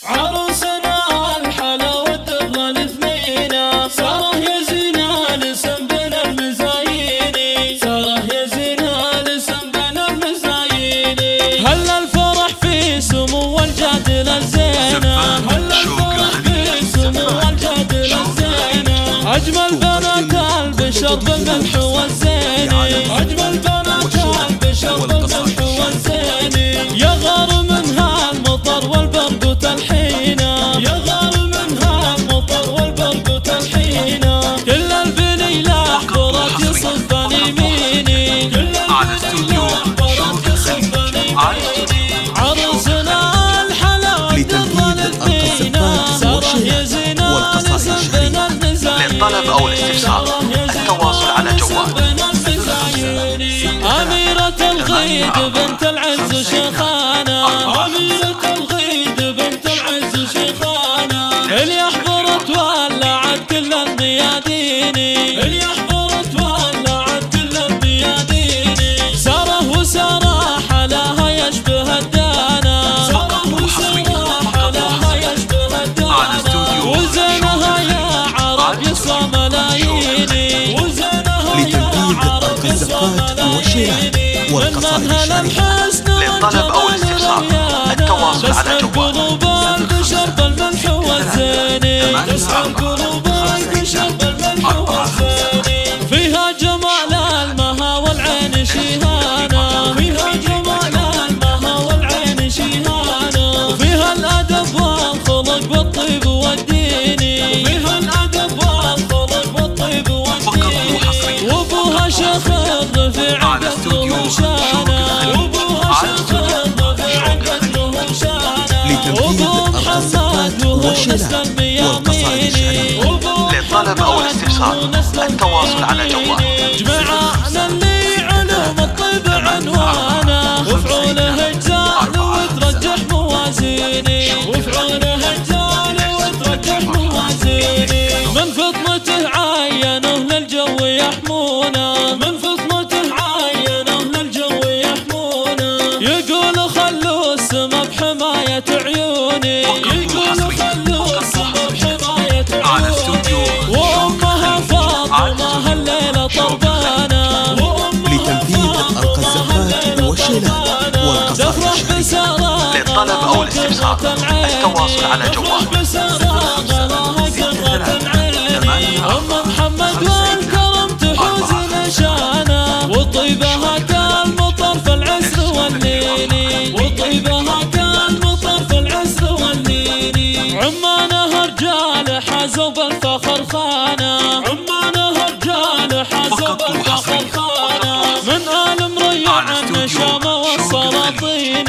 عروسنا الحلاوة تبغى الاثنين، ساره يا زينة لسم بين المزايين، ساره يا زينة لسم بين المزايين. هلا الفرح في سمو الجادل الزينة، هلا الفرح في سمو الجادل الزينة. أجمل بنات البشر بالملح والزينة، أجمل بنات البشر بالملح والزينة. يغار منها المطر والبرق تلحينا، يغار منها المطر والبرق تلحينا. كل البني له برد يصب اليميني، كل البني له برد يصب اليميني. عروسنا الحلاوة تبغى الاثنين، ساره يا زينة لسم بين المزايين. للطلب أو الاستفسار التواصل على جوال أميرة الغيد بنت العز شيخانة، أميرة الغيد بنت العز شيخانة. اللي أحضرت ولعت كل الميادين، اللي أحضرت ولعت كل الميادين. ساره وساره حلاها يشبه الدانا، ساره وساره حلاها يشبه الدانا. وزينها يا عرب يسوى ملايين، وزينها يا عرب يسوى ملايين. والقصائد الشريفة. للطلب أو الاستفسار التواصل على جوال قلوب البشر بالملح والزينة، تسعى قلوب البشر بالملح والزينة. فيها جمال المها والعين شيهانة، فيها جمال المها والعين شيهانة. وفيها الأدب والخلق والطيب والدين، فيها الأدب والخلق والطيب والدين. وابوها شيخ الرفيع قدره وشانه، وابوها شيخ الرفيع قدره وشانه. وابو محمد وهو نسل الميامين، للطلب أو الاستفسار التواصل على جوال. جمعنا اللي علوم الطب عنوانه، وفعوله اجزال وترجح موازيني، وفعوله اجزال وترجح موازيني. من فطنته عينه للجو يحمونه، من فطنته عينه للجو يحمونه. يقول خلوا السما بحماية عيوني، يقول خلوا السما بحماية عيوني. وأمها فاطمة هالليلة طربانة، لتنفيذ القذافات والشيلات والقصائد الشريفة. للطلب أو الاستفسار التواصل على جوال أم محمد والكرم تحوز نشانه، وطيبها كالمطر في العسر والليل، وطيبها كالمطر في العسر والليل. عمانها رجال حازوا بالفخر خانه، عمانها رجال حازوا بالفخر خانه. من آل مريع النشامة والسلاطين،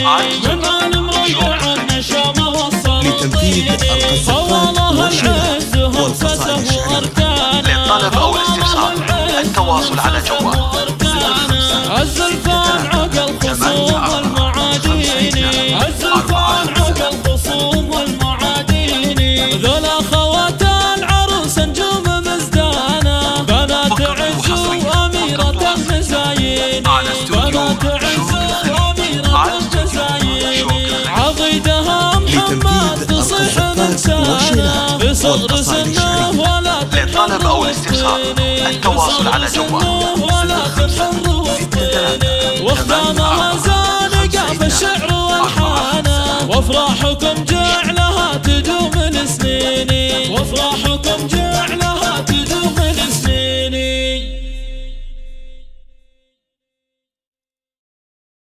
من آل مريع النشامة والسلاطين. فوالله العز همسته وأركانه. للطلب أو الاستفسار التواصل على جوال الزلفان عقل خصوم والمعادين، الزلفان عقل خصوم والمعادين. ذولا خوات العروس نجوم مزدانة، بنات عز وأميرة المزايين، بنات عز وأميرة المزايين. عضيدها محمد تصيح من سنة، بصغر سنه ولا للطلب أو الاستفسار التواصل على جوال ولا تنحر وطيني. واختامها زانقة في الشعر والحانة، وافراحكم